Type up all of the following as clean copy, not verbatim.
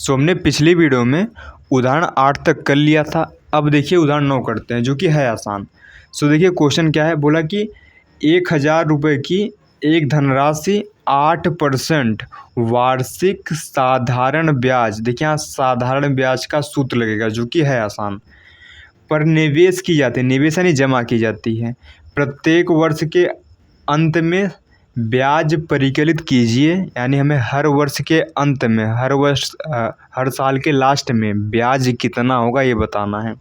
सो हमने पिछली वीडियो में उदाहरण 8 तक कर लिया था। अब देखिए उदाहरण 9 करते हैं, जो कि है आसान। सो देखिए क्वेश्चन क्या है, बोला कि 1000 रुपये की एक धनराशि 8% वार्षिक साधारण ब्याज, देखिए यहाँ साधारण ब्याज का सूत्र लगेगा, जो कि है आसान, पर निवेश की जाती है, निवेश यानी जमा की जाती है। प्रत्येक वर्ष के अंत में ब्याज परिकलित कीजिए, यानी हमें हर वर्ष के अंत में, हर साल के लास्ट में ब्याज कितना होगा ये बताना है।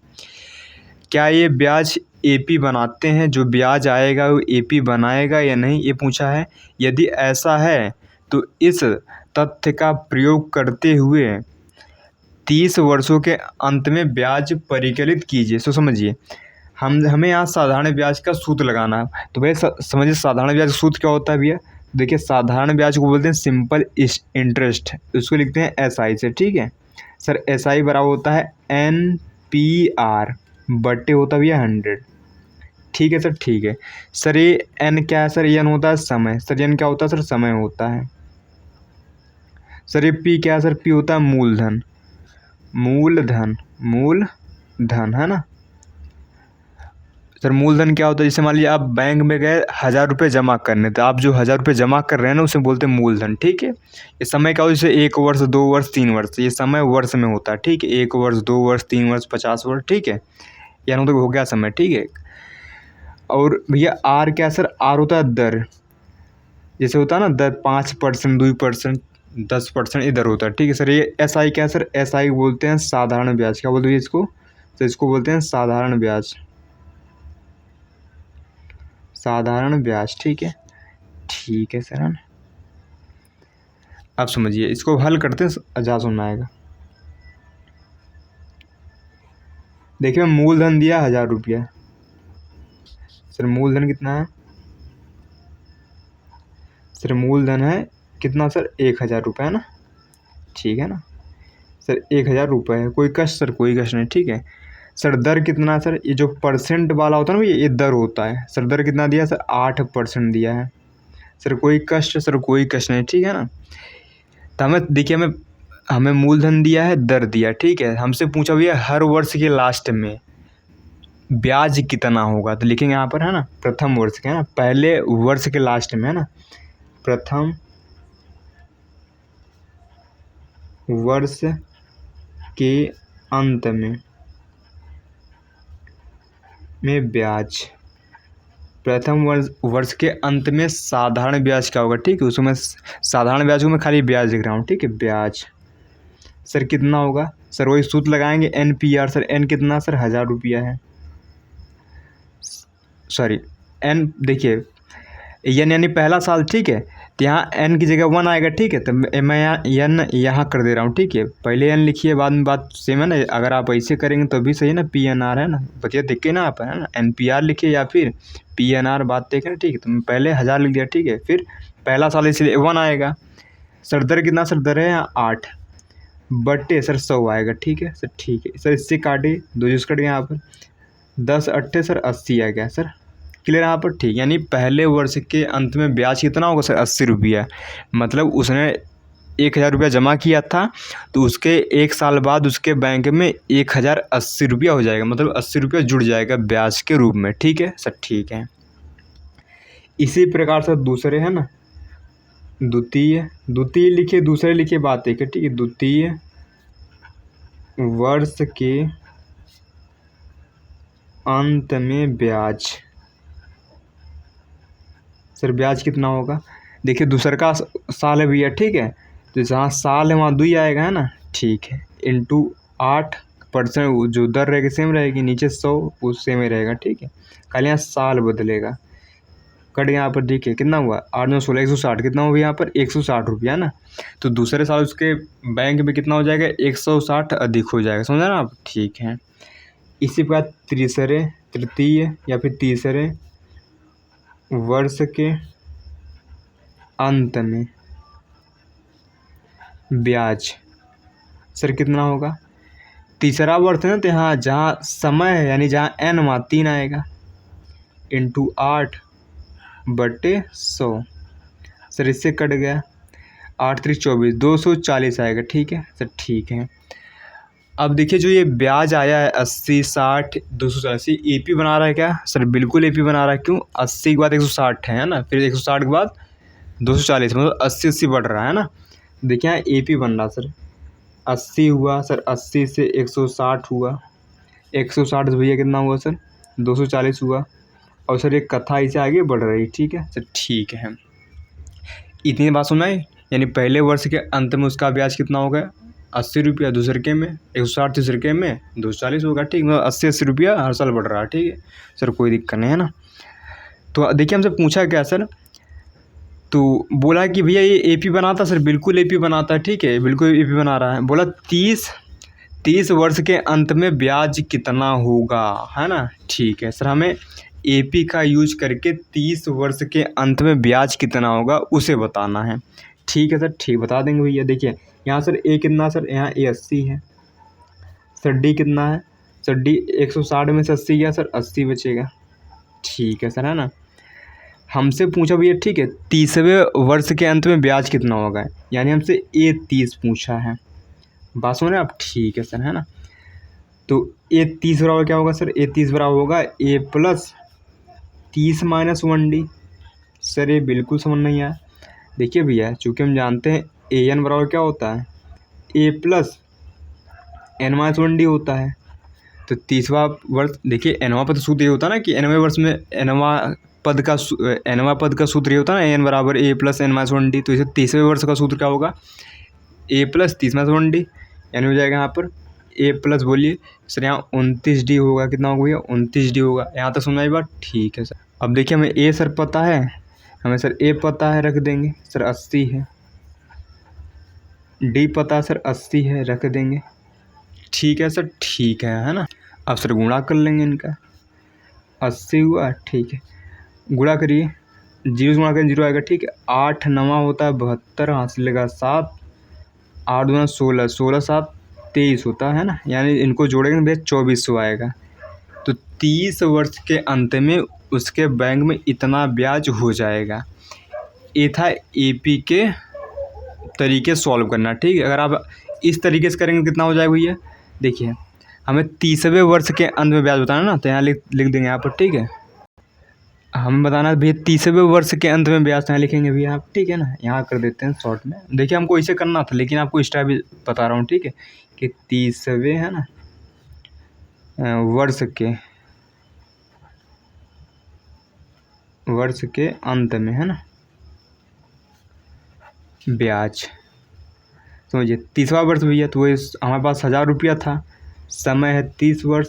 क्या ये ब्याज एपी बनाते हैं, जो ब्याज आएगा वो एपी बनाएगा या नहीं, ये पूछा है। यदि ऐसा है तो इस तथ्य का प्रयोग करते हुए 30 वर्षों के अंत में ब्याज परिकलित कीजिए। सो समझिए, हमें यहाँ साधारण ब्याज का सूत्र लगाना है। तो भैया समझिए साधारण ब्याज का सूत्र क्या होता है भैया। देखिए साधारण ब्याज को बोलते हैं सिंपल इंटरेस्ट, उसको लिखते हैं एसआई से, ठीक है सर। एसआई बराबर होता है NPR बट्टे होता है भैया 100, ठीक है सर। ठीक है सर, ये एन क्या है सर, एन होता है समय। सर एन क्या होता है सर, समय होता है। सर ये पी क्या है सर, पी होता है मूलधन, मूलधन है ना सर। मूलधन क्या होता है, जैसे मान लीजिए आप बैंक में गए 1000 रुपये जमा करने, तो आप जो 1000 रुपये जमा कर रहे हैं ना, उसे बोलते हैं मूलधन, ठीक है। ये समय क्या होता है, जैसे 1 वर्ष 2 वर्ष 3 वर्ष, ये समय वर्ष में होता है, ठीक है। 1 वर्ष 2 वर्ष 3 वर्ष 50 वर्ष, ठीक है। यानी तो हो गया समय, ठीक है। और भैया आर क्या सर, आर होता है दर, जैसे होता है ना दर 5%, 2%, 10% इधर होता है, ठीक है सर। ये एसआई क्या है सर, एसआई बोलते हैं साधारण ब्याज। क्या बोलते हैं इसको, तो इसको बोलते हैं साधारण ब्याज, साधारण ब्याज, ठीक है। ठीक है सर, अब समझिए इसको हल करते हैं, ज़्यादा समझ आएगा। देखिए मूलधन दिया 1000 रुपया, सर मूलधन कितना है सर, मूलधन है कितना सर, 1000 रुपये है ना, ठीक है ना सर। 1000 रुपये है, कोई कष्ट सर, कोई कष्ट नहीं, ठीक है सर। दर कितना है सर, ये जो परसेंट वाला होता है ना ये दर होता है सर। दर कितना दिया सर, 8% दिया है सर। कोई कष्ट सर, कोई कष्ट नहीं, ठीक है ना। तो हमें देखिए, हमें मूलधन दिया है, दर दिया, ठीक है। हमसे पूछा भैया हर वर्ष के लास्ट में ब्याज कितना होगा, तो लिखेंगे यहाँ पर है ना, प्रथम वर्ष के, है ना, पहले वर्ष के लास्ट में, है ना, प्रथम वर्ष के अंत में ब्याज, प्रथम वर्ष के अंत में साधारण ब्याज क्या होगा, ठीक है। उसमें साधारण ब्याज को मैं खाली ब्याज लिख रहा हूँ, ठीक है। ब्याज सर कितना होगा सर, वही सूत्र लगाएंगे NPR। सर एन कितना सर, 1000 रुपया है, सॉरी एन देखिए एन यानी पहला साल, ठीक है। तो यहाँ एन की जगह 1 आएगा, ठीक है। तो मैं यहाँ एन यहाँ कर दे रहा हूँ, ठीक है। पहले एन लिखिए, बाद में बात सेम है ना। अगर आप ऐसे करेंगे तो भी सही है ना, PNR है ना, बचिए देख के ना आप, है ना, NPR लिखिए या फिर PNR, बात देखें, ठीक है। तो मैं पहले 1000 लिख दिया, ठीक है। फिर पहला साल इसलिए 1 आएगा सर। दर कितना सर, दर है यहाँ 8 बट्टे सर 100 आएगा, ठीक है सर। ठीक है सर, इससे काटे 2 कट गया यहाँ पर, 10 8 सर 80 आ गया सर। क्लियर यहाँ पर, ठीक। यानी पहले वर्ष के अंत में ब्याज कितना होगा सर, 80 रुपया। मतलब उसने 1000 रुपया जमा किया था, तो उसके 1 साल बाद उसके बैंक में 1080 रुपया हो जाएगा, मतलब 80 रुपया जुड़ जाएगा ब्याज के रूप में, ठीक है सर। ठीक है, इसी प्रकार से दूसरे है ना, द्वितीय लिखिए, दूसरे लिखिए, बात एक है, ठीक है। द्वितीय वर्ष के अंत में ब्याज, सर ब्याज कितना होगा। देखिए दूसरा का साल है भैया, ठीक है। तो जहाँ साल है वहाँ 2 आएगा, है ना, ठीक है। इंटू 8%, जो दर रहेगी सेम रहेगी, नीचे 100 वो सेम ही रहेगा, ठीक है। खाली यहाँ साल बदलेगा, कट गया यहाँ पर, ठीक है। कितना हुआ, 8 9 16 160, कितना हुआ यहाँ पर 160 रुपया, है ना। तो दूसरे साल उसके बैंक में कितना हो जाएगा, 160 अधिक हो जाएगा, समझा ना आप, ठीक है। इसी प्रकार तृतीय या फिर तीसरे वर्ष के अंत में ब्याज सर कितना होगा। तीसरा वर्ष है ना, तो यहाँ जहाँ समय है यानी जहाँ n वहाँ 3 आएगा, इंटू 8 बट्टे 100 सर, इससे कट गया। 8 3 24, 240 आएगा। ठीक है सर, ठीक है। अब देखिए जो ये ब्याज आया है 80 60 240, AP बना रहा है क्या सर? बिल्कुल AP बना रहा है। क्यों? 80 के बाद 160 है ना, फिर 160 के बाद 240, मतलब 80 बढ़ रहा है ना। देखिए यहाँ AP बन रहा सर, 80 हुआ सर, 80 से 160 हुआ, 160 से भैया कितना हुआ सर? 240 हुआ। और सर एक कथा इसे आगे बढ़ रही। ठीक है सर, ठीक है। इतनी बात सुनाई, यानी पहले वर्ष के अंत में उसका ब्याज कितना हो गया? 80 रुपया, दूसरे के में 160, तीसरे के में 240 होगा। ठीक, मतलब 80 रुपया हर साल बढ़ रहा है। ठीक है सर, कोई दिक्कत नहीं है ना। तो देखिए हमसे पूछा क्या सर, तो बोला कि भैया ये AP बनाता सर, बिल्कुल AP बनाता है। ठीक है, बिल्कुल AP बना रहा है। बोला 30 वर्ष के अंत में ब्याज कितना होगा, है ना। ठीक है सर, हमें AP का यूज करके 30 वर्ष के अंत में ब्याज कितना होगा उसे बताना है। ठीक है सर, ठीक, बता देंगे भैया। देखिए यहाँ सर A कितना सर, यहाँ A 80 है सर। D कितना है सर? D 160 में से 80 गया सर, 80 बचेगा। ठीक है सर, है ना। हमसे पूछा भैया, ठीक है, 30वें वर्ष के अंत में ब्याज कितना होगा, यानी हमसे A 30 पूछा है। बात सुन रहे हैं आप? ठीक है सर, है ना। तो A 30 बराबर क्या होगा सर? A 30 बराबर होगा A plus 30 minus 1D। Sir ये बिल्कुल समझ नहीं आया। देखिए भैया, चूँकि हम जानते हैं AN बराबर क्या होता है? A plus N minus 1D होता है। तो 30वां वर्ष, देखिए nवां पद सूत्र ये होता है ना कि nवें वर्ष में nवां पद का सूत्र ये होता है ना, N बराबर A plus N minus 1D। तो इसे 30वें वर्ष का सूत्र क्या होगा? A प्लस 30 माइनस 1D, यानी हो जाएगा यहाँ पर A प्लस, बोलिए सर, यहाँ 29D होगा। कितना होगा भैया? 29D होगा। यहाँ तक सुनाई बात? ठीक है सर। अब देखिए हमें A सर पता है, हमें सर A पता है, रख देंगे सर 80 है। D पता है सर 80 है, रख देंगे। ठीक है सर, ठीक है ना। अब सर गुणा कर लेंगे इनका, 80 हुआ। ठीक है, गुणा करिए, 0 से गुणा करें 0 आएगा। ठीक है, 8 9 होता है 72, हाथ लेगा 7, 8 दूना 16, 16 7 23 होता है ना, यानी इनको जोड़ेंगे भैया 2400 आएगा। तो 30 वर्ष के अंत में उसके बैंक में इतना ब्याज हो जाएगा। ये था AP के तरीके सॉल्व करना। ठीक है, अगर आप इस तरीके से करेंगे कितना हो जाएगा भैया? देखिए हमें 30वें वर्ष के अंत में ब्याज बताना ना, तो यहाँ लिख देंगे यहाँ पर। ठीक है, हमें बताना है भैया 30वें वर्ष के अंत में ब्याज, यहाँ लिखेंगे भैया आप। ठीक है ना, यहाँ कर देते हैं शॉर्ट में। देखिए हमको इसे करना था, लेकिन आपको स्टाइल भी बता रहा हूँ। ठीक है, कि 30वें, है ना, वर्ष के अंत में, है ना, ब्याज। समझिए 30वां वर्ष भैया, तो वो हमारे पास 1000 रुपया था, समय है 30 वर्ष,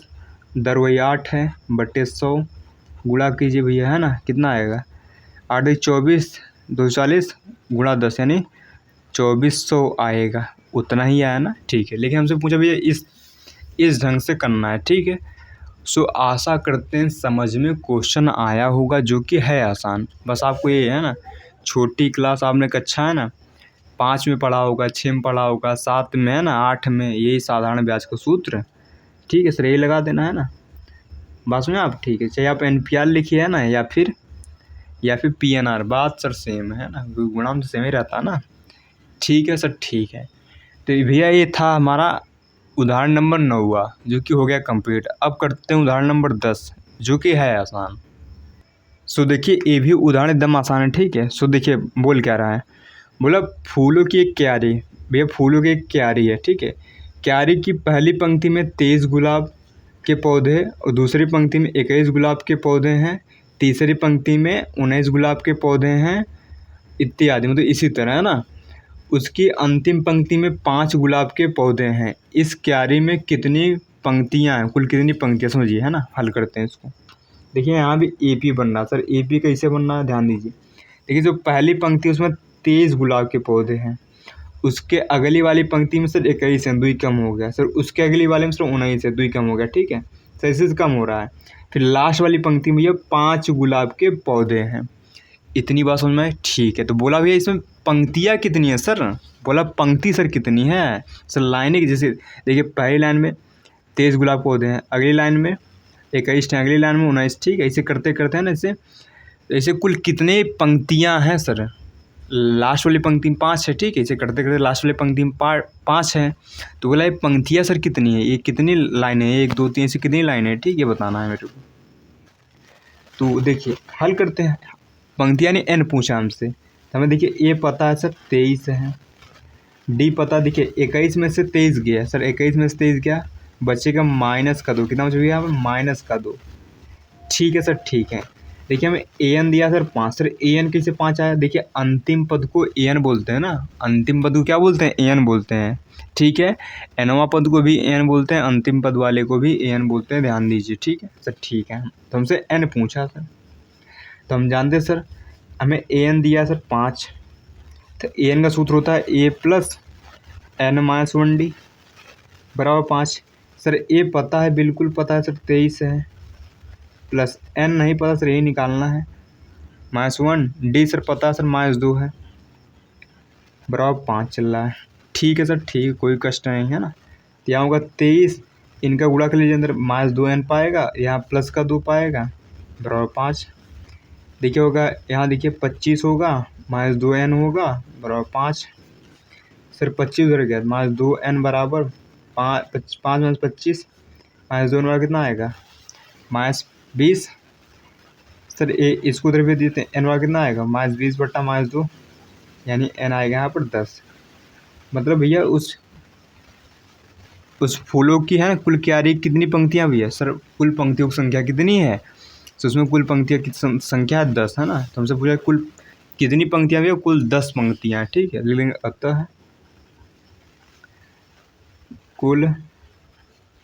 दर वही 8 है बटे 100, गुणा कीजिए भैया, है ना, कितना आएगा? 8 24, 240 गुणा 10, यानी 2400 आएगा। उतना ही आया ना। ठीक है, लेकिन हमसे पूछा भैया इस ढंग से करना है। ठीक है, सो आशा करते हैं समझ में क्वेश्चन आया होगा, जो कि है आसान। बस आपको ये है ना, छोटी क्लास आपने कक्षा है ना 5 में पढ़ा होगा, 6 में पढ़ा होगा, 7 में, है ना, 8 में, यही साधारण ब्याज का सूत्र। ठीक है सर, यही लगा देना, है ना। बात सुनिए आप। ठीक है, चाहे आप NPR लिखिए, है ना, या फिर PNR, बात सर सेम है ना, गुणा तो सेम ही रहता है ना। ठीक है सर, ठीक है। तो भैया ये था हमारा उदाहरण नंबर 9, जो कि हो गया कंप्लीट। अब करते हैं उदाहरण नंबर 10, जो कि है आसान। सो देखिए ये भी उदाहरण एकदम आसान है। ठीक है, सो देखिए बोल क्या रहा है, बोला फूलों की एक क्यारी। भैया फूलों की एक क्यारी है। ठीक है, क्यारी की पहली पंक्ति में 23 गुलाब के पौधे और दूसरी पंक्ति में 21 गुलाब के पौधे हैं, तीसरी पंक्ति में 19 गुलाब के पौधे हैं, इत्यादि, मतलब इसी तरह, है ना। उसकी अंतिम पंक्ति में 5 गुलाब के पौधे हैं। इस क्यारी में कितनी पंक्तियां हैं, कुल कितनी पंक्तियां, समझिए, है ना। हल करते हैं इसको। देखिए यहाँ भी AP बन रहा सर, AP कैसे बन रहा है ध्यान दीजिए। देखिए जो पहली पंक्ति उसमें 23 गुलाब के पौधे हैं, उसके अगली वाली पंक्ति में सर 21 है, 2 कम हो गया सर, उसके अगली वाले में सर 19 है, 2 कम हो गया। ठीक है सर, इससे कम हो रहा है। फिर लास्ट वाली पंक्ति में ये 5 गुलाब के पौधे हैं। इतनी बात समझ में? ठीक है, तो बोला भैया इसमें पंक्तियाँ कितनी है सर? बोला पंक्ति सर कितनी है सर? लाइनें जैसे देखिए पहली लाइन में 23 गुलाब पौधे हैं, अगली लाइन में 21 हैं, अगली लाइन में 19। ठीक है, ऐसे करते करते हैं ना, ऐसे कुल कितने पंक्तियाँ हैं सर? लास्ट वाली पंक्ति में 5 है, ठीक है। इसे करते करते लास्ट वाली पंक्ति में 5 है। तो बोला ये पंक्तियाँ सर कितनी है, ये कितनी लाइन है, 1 2 3 से कितनी लाइन है, ठीक है, बताना है मेरे को। तो देखिए हल करते हैं। पंक्ति यानी n पूछा हमसे, तो हमें देखिए a पता है सर 23 है, d पता देखिए 21 में से 23 गया सर, 21 में से 23 गया, बचेगा माइनस का 2, कितना बचेगा यहाँ पर माइनस का 2, ठीक है सर, ठीक है। देखिए हमें an दिया सर 5, सर an कैसे 5 आया, देखिए अंतिम पद को an बोलते हैं ना, अंतिम पद को क्या बोलते हैं, an बोलते हैं, ठीक है। nवां पद को भी an बोलते हैं, अंतिम पद वाले को भी an बोलते हैं, ध्यान दीजिए, ठीक है सर, ठीक है। तो हमसे n पूछा सर, तो हम जानते हैं सर हमें an दिया सर 5, तो an का सूत्र होता है a प्लस n-1d बराबर 5। सर a पता है, बिल्कुल पता है सर 23 है, प्लस n नहीं पता सर, यही निकालना है, -1 d सर पता है सर -2 है, बराबर 5 चल रहा है, ठीक है सर, ठीक है, कोई कष्ट नहीं है ना। तो यहाँ होगा 23, इनका गुणा कर लीजिए, अंदर -2n पाएगा, यहाँ प्लस का 2 पाएगा, बराबर 5। देखिए होगा यहाँ देखिए 25 होगा, -2n होगा, बराबर 5। सर 25 उधर गया, -2n बराबर 5 -25 -2 बराबर कितना आएगा -20। सर इसको उधर भी देते हैं, n बराबर कितना आएगा -20 बट्टा -2, यानी n आएगा यहाँ पर 10। मतलब भैया उस फूलों की है ना कुल क्यारी कितनी पंक्तियाँ भी है सर, कुल पंक्तियों की संख्या कितनी है, तो उसमें कुल पंक्तियों की संख्या 10 है ना। तो हमसे पूछा कुल कितनी पंक्तियाँ भी है, कुल 10 पंक्तियाँ, ठीक है। लेकिन अतः कुल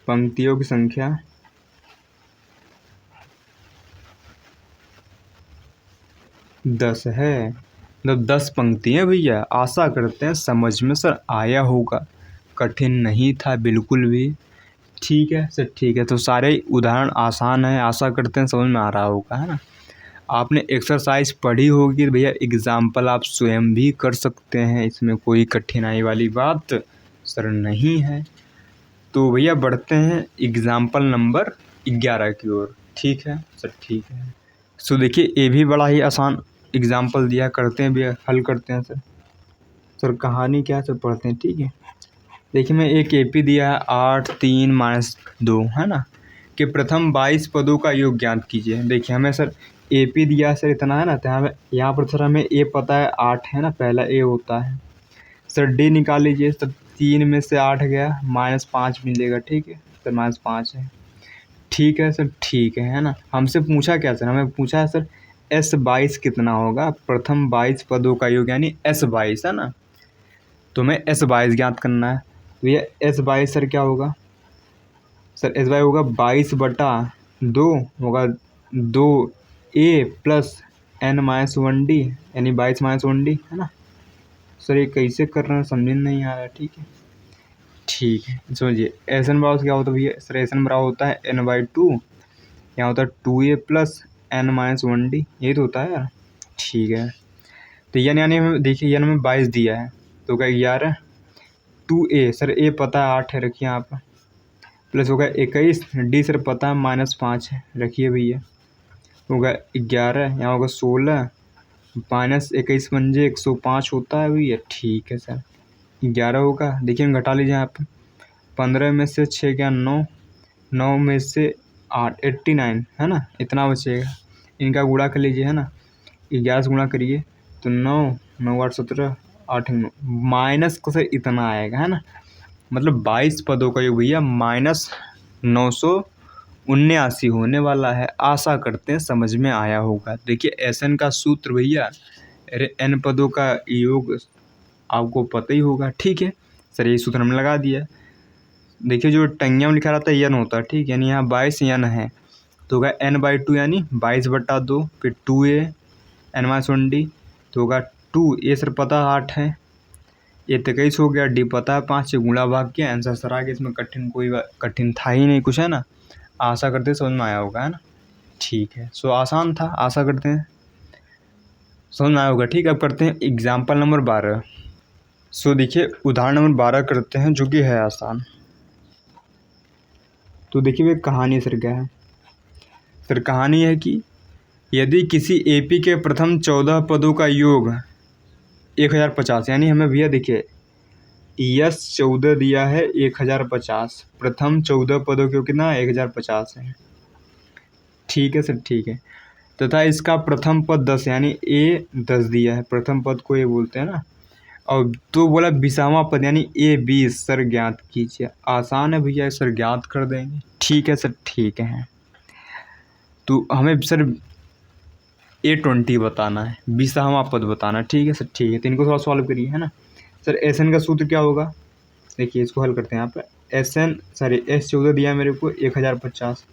पंक्तियों की संख्या 10 है, मतलब 10 पंक्तियाँ भैया। आशा करते हैं समझ में सर आया होगा, कठिन नहीं था बिल्कुल भी, ठीक है सर, ठीक है। तो सारे उदाहरण आसान है, आशा करते हैं समझ में आ रहा होगा, है ना। आपने एक्सरसाइज पढ़ी होगी भैया, एग्जाम्पल आप स्वयं भी कर सकते हैं, इसमें कोई कठिनाई वाली बात सर नहीं है। तो भैया बढ़ते हैं एग्जाम्पल नंबर 11 की ओर, ठीक है सर, ठीक है। सो देखिए ये भी बड़ा ही आसान एग्जाम्पल दिया, करते हैं भैया, हल करते हैं सर। सर कहानी क्या सर पढ़ते हैं, ठीक है। देखिए मैं एक AP दिया है 8 3 -2 है ना, कि प्रथम 22 पदों का योग ज्ञात कीजिए। देखिए हमें सर AP दिया सर इतना है ना, तो हमें यहाँ पर सर हमें A पता है 8 है ना, पहला A होता है। सर D निकाल लीजिए, सर 3 में से 8 गया, -5 मिलेगा, ठीक है सर, -5 है, ठीक है सर, ठीक है ना। हमसे पूछा क्या सर, हमें पूछा है सर S22 कितना होगा, प्रथम 22 पदों का योग यानी S22 है ना, तो हमें S22 ज्ञात करना है। तो ये S22 सर क्या होगा, सर S22 होगा 22/2 होगा 2A प्लस n-1d यानी 22-1d है ना। सर ये कैसे कर रहे हैं समझ नहीं आ रहा, ठीक है, ठीक है। समझिए Sn बराबर क्या होता है भैया, सर Sn बराबर होता है n/2, यहाँ होता है 2A प्लस n-1d, यही तो होता है यार, ठीक है। तो यानी हमें देखिए यानी हमें 22 दिया है, तो क्या 11 2A सर A पता है 8 है, रखिए यहाँ पर, प्लस होगा 21, D सर पता है -5 है, रखिए भैया, होगा 11, यहाँ होगा 16, -21 पंजे 105 होता है भैया, ठीक है सर, 11 होगा। देखिए घटा लीजिए यहाँ पर, 15 में से 6 गया 9, 9 में से 8 89 है ना, इतना बचेगा, इनका गुणा कर लीजिए है ना, 11 से गुणा करिए तो 9 9 8 17 8 9 माइनस का सर इतना आएगा है ना, मतलब 22 पदों का योग भैया -979 होने वाला है। आशा करते हैं समझ में आया होगा। देखिए Sn का सूत्र भैया, n पदों का योग आपको पता ही होगा, ठीक है सर, ये सूत्र हमने लगा दिया। देखिए जो टंगिया में लिखा रहता है n होता है, ठीक, यानी यहाँ 22 n है, तो होगा n/2 यानी 22/2, फिर 2A n-1d, तो होगा 2A सर पता 8 है, ये 23 हो गया, D पता है 5 से गुणा भाग किया, आंसर सर आ गया। इसमें कठिन था ही नहीं कुछ, है ना। आशा करते हैं समझ में आया होगा, है ना, ठीक है। सो आसान था, आशा करते हैं समझ में आया होगा, ठीक है। अब करते हैं एग्जाम्पल नंबर 12। सो देखिए उदाहरण नंबर 12 करते हैं, जो कि है आसान। तो देखिए वे कहानी सर क्या है, सर कहानी है कि यदि किसी AP के प्रथम 14 पदों का योग 1050, यानी हमें भैया देखिए यस 14 दिया है 1050, प्रथम 14 पदों के कितना 1050 है। ठीक है सर, ठीक है। तथा इसका प्रथम पद 10 यानी ए 10 दिया है, प्रथम पद को ए बोलते हैं ना। और तो बोला 20वां पद यानी ए 20 सर ज्ञात कीजिए। आसान है भैया सर, ज्ञात कर देंगे। ठीक है सर, ठीक है। तो हमें सर A20 बताना है, 20वां पद बताना है। ठीक है सर, ठीक है। तो इनको थोड़ा सॉल्व करिए, है ना सर। एस एन का सूत्र क्या होगा, देखिए इसको हल करते हैं। यहाँ पर एस एन सॉरी S14 दिया है मेरे को 1050।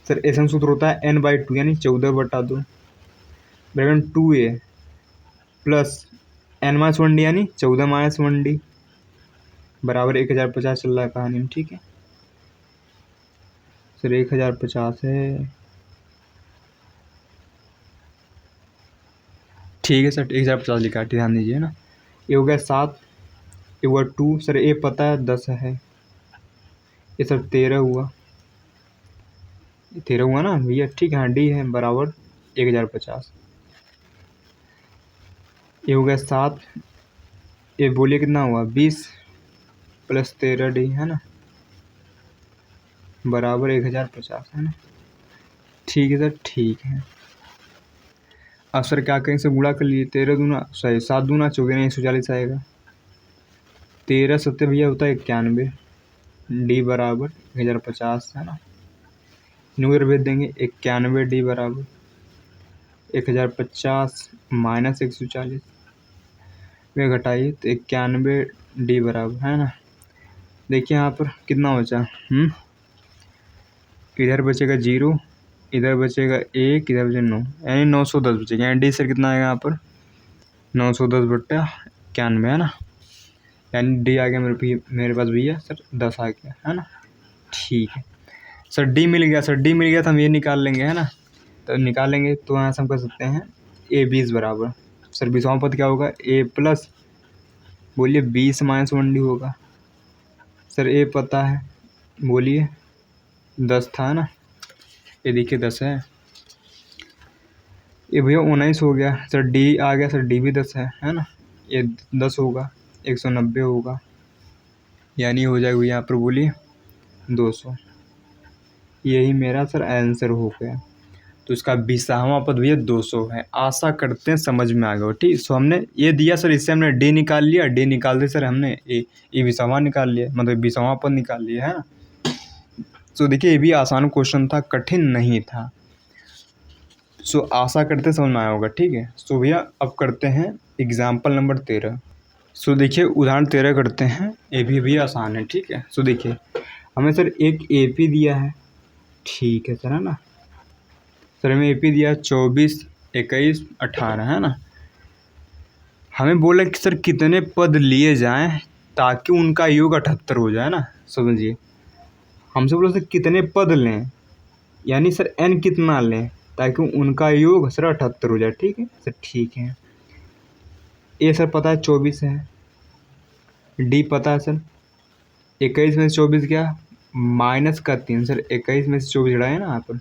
सर एस एन सूत्र होता है N/2 यानी 14/2 ब्रैकेट 2A प्लस N-1D यानी 14-1D बराबर 1050 चल रहा है कहानी में। ठीक है सर, 1050 है। ठीक है सर, 1050 लिखा है, ध्यान दीजिए ना। ये हो गया 7, ये हुआ 2 सर, ए पता है 10 है, ये सर 13 हुआ, 13 हुआ ना भैया। ठीक है, हाँ डी है बराबर 1050। ये हो गया 7, ये बोलिए कितना हुआ 20 प्लस 13D है ना बराबर 1050 है ना। ठीक है सर, ठीक है। अब सर क्या करें, से गुणा कर लिए, 13 दूना सॉरी 7 दूना 14 नहीं 140 आएगा। 13 सत्तर भैया होता है 91, डी बराबर 1050 है ना। इनको भेज देंगे 91 डी बराबर 1050 माइनस 140 में घटाइए तो 91 डी बराबर है ना। देखिए यहाँ पर कितना बचा, इधर बचेगा 0, इधर बचेगा 1, इधर बचेगा 9 यानी 910 बचेगा। यानी डी सर कितना आएगा यहाँ पर 910/91 है ना। यानी डी आ गया मेरे पास भैया सर 10 आ गया है ना। ठीक है सर, डी मिल गया सर, डी मिल गया तो हम ये निकाल लेंगे है ना। तो निकालेंगे तो यहाँ से हम कर सकते हैं ए 20 बराबर सर 20वां पद क्या होगा ए प्लस बोलिए 20-1D होगा सर। ए पता है बोलिए 10 था ना, ये देखिए 10 है। ये भैया 19 हो गया सर, डी आ गया सर, डी भी 10 है ना। ये 10 होगा 190 होगा, यानी हो जाएगा यहाँ पर बोलिए 200। यही मेरा सर आंसर हो गया। तो इसका 20वां पद भैया 200 है। आशा करते हैं समझ में आ गया। ठीक, सो हमने ये दिया सर, इससे हमने डी निकाल लिया, डी निकाल दे सर हमने ए 20वां निकाल लिया, मतलब 20वां पद निकाल लिया है ना। सो देखिए ये भी आसान क्वेश्चन था, कठिन नहीं था। सो आशा करते समझ में आया होगा। ठीक है, सो भैया अब करते हैं एग्जाम्पल नंबर 13। सो देखिए उदाहरण 13 करते हैं, ये भी आसान है। ठीक है, सो देखिए हमें सर एक AP दिया है। ठीक है सर, है ना सर, हमें AP दिया 24, 21, 18 है ना। हमें बोला कि सर कितने पद लिए जाएं ताकि उनका योग 78 हो जाए ना। समझिए हमसे बोला सर कितने पद लें, यानी सर n कितना लें ताकि उनका योग सर 78 हो जाए। ठीक है सर, ठीक है। ए सर पता है 24 है, डी पता है सर 21 में से 24 क्या माइनस का 3 सर, 21 में से 24 हटाए ना यहाँ पर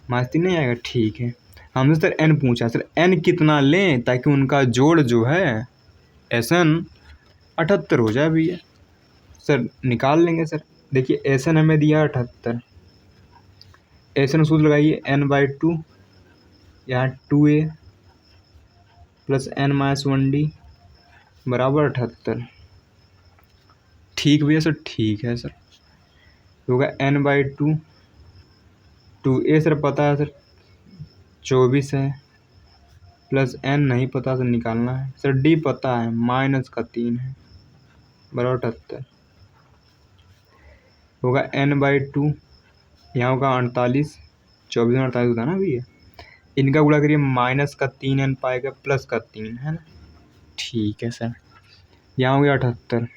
माइनस 3 नहीं आएगा। ठीक है, हमसे सर n पूछा, सर n कितना लें ताकि उनका जोड़ जो है SN 78 हो जाए भैया। सर निकाल लेंगे सर। देखिए SN हमें दिया 78, SN सूत्र लगाइए N/2 यहाँ 2A प्लस N-1D बराबर 78। ठीक भैया सर, ठीक है सर। होगा N/2, 2A सर पता है सर 24 है प्लस N नहीं पता सर, निकालना है सर। D पता है माइनस का 3 है बराबर 78। होगा N/2 यहाँ होगा 48, 24 में 48 होता है ना भैया। इनका गुणा करिए माइनस का 3N पाएगा प्लस का 3 है ना। ठीक है सर, यहाँ हो गया 78,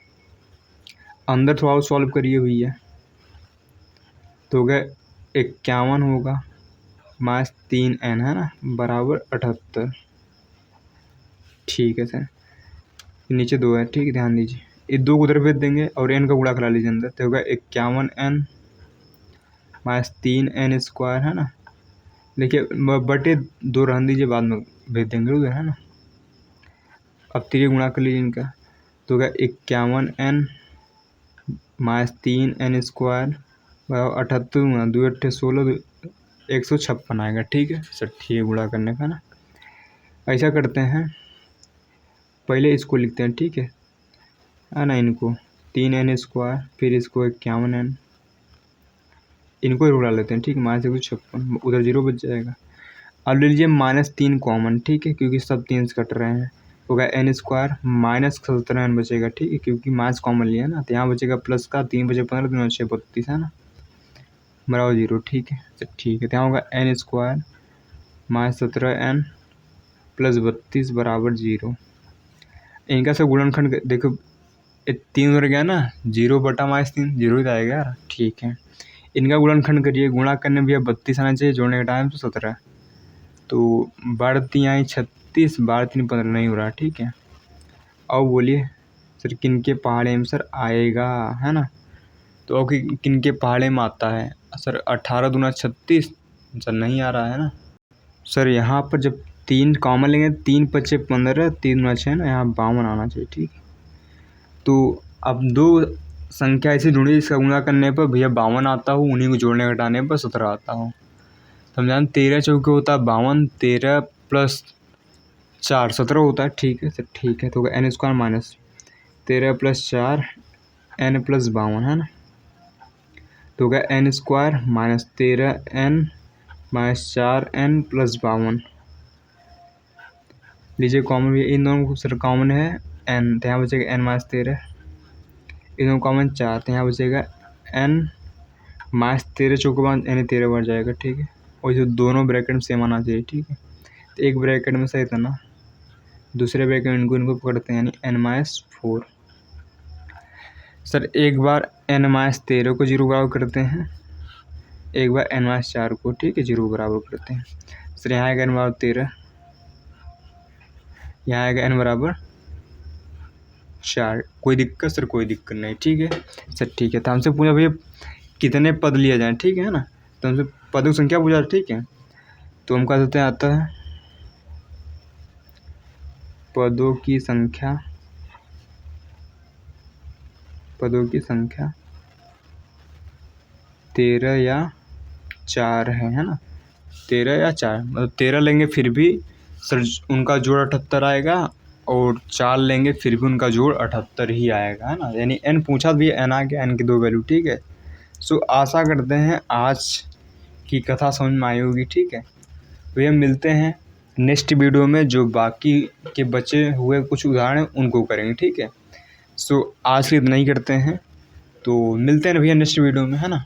अंदर थोड़ा और सॉल्व करिए भैया तो हो गया 51 होगा माइनस 3N है ना बराबर 78। ठीक है सर, नीचे 2 है। ठीक है, ध्यान दीजिए ये 2 को उधर भेज देंगे और n का गुणा करा लीजिए अंदर, तो होगा 51N माइनस 3N स्क्वायर है ना। देखिए बटे 2 रहने दीजिए, बाद में भेज देंगे उधर है ना। अब 3 गुणा कर लीजिए इनका, तो क्या 51n माइनस 3n स्क्वायर बराबर 78 गुणा 2 8 16 156 आएगा। ठीक है सर, ठीक है गुणा करने का ना। ऐसा करते हैं, पहले इसको लिखते हैं, ठीक है ना, इनको 3n स्क्वायर, फिर इसको 51n, इनको ही उड़ा लेते हैं, ठीक है, माइनस 156, उधर 0 बच जाएगा। अब ले लीजिए -3 कॉमन, ठीक है, क्योंकि सब 3 से कट रहे हैं, तो क्या n स्क्वायर माइनस 17n बचेगा, ठीक है, क्योंकि माइनस कॉमन लिया ना, तो यहाँ बचेगा प्लस का 3 बचे 15 3 6 32 है ना, बराबर 0। ठीक है तो ठीक है, तो यहाँ होगा n square minus 17n plus 32 बराबर 0। इनका सब गुणनखंड देखो, 3 उधर गया ना, 0 बटा -3 0 ही आएगा यार। ठीक है, इनका गुणनखंड करिए, गुणा करने में भैया 32 आना चाहिए, जोड़ने का टाइम तो 17, तो बढ़ती आई 36 12 3 15 नहीं हो रहा। ठीक है, अब बोलिए सर किन के पहाड़े में सर आएगा, है ना, तो अब किन के पहाड़े में आता है सर, 18 दूना 36 सर नहीं आ रहा है ना सर। यहाँ पर जब 3 कॉमन लेंगे, 3 पच्चे 15 3 दूना 6 ना, यहाँ 52 आना चाहिए। ठीक है, तो अब 2 संख्या ऐसे ढूंढी जिसका गुणा करने पर भैया 52 आता हो, उन्हीं को जोड़ने घटाने पर 17 आता हो। समझान 13 चौके होता है 52, 13 प्लस 4 17 होता है। ठीक है सर, ठीक है, तो n square minus 13 plus 4 n plus 52 है ना, तो क्या n square minus 13n minus 4n plus 52 लीजिए कॉमन, भी इन दोनों को सर कॉमन है n, तो यहाँ बचेगा n माइनस 13, इन दोनों कॉमन 4, तो यहाँ बचेगा n माइनस 13 चौके बाद n 13 बढ़ जाएगा। ठीक है, और जो दोनों ब्रैकेट में सेम आना चाहिए। ठीक है, तो एक ब्रैकेट में सही था ना, दूसरे ब्रैकेट में इनको पकड़ते हैं, यानी n माइनस 4। सर एक बार n माइनस 13 को 0 बराबर करते हैं, एक बार n माइनस 4 को, ठीक है, 0 बराबर करते हैं। सर यहाँ आएगा n बराबर 13, यहाँ आएगा n बराबर 4, कोई दिक्कत सर, कोई दिक्कत नहीं। ठीक है सर, ठीक है, तो हमसे पूछा भैया कितने पद लिया जाए, ठीक है ना, तो हमसे पदों की संख्या पूछा, ठीक है, तो हम कह देते हैं आता है पदों की संख्या, पदों की संख्या 13 या 4 है ना, 13 या 4, मतलब 13 लेंगे फिर भी सर उनका जोड़ 78 आएगा, और 4 लेंगे फिर भी उनका जोड़ 78 ही आएगा, है ना, यानी n पूछा भी n आ गया, n की 2 वैल्यू। ठीक है, सो आशा करते हैं आज की कथा समझ में आई होगी। ठीक है, तो ये मिलते हैं नेक्स्ट वीडियो में, जो बाकी के बचे हुए कुछ उदाहरण उनको करेंगे। ठीक है, सो आज के इतना ही करते हैं, तो मिलते हैं भैया नेक्स्ट वीडियो में, है ना।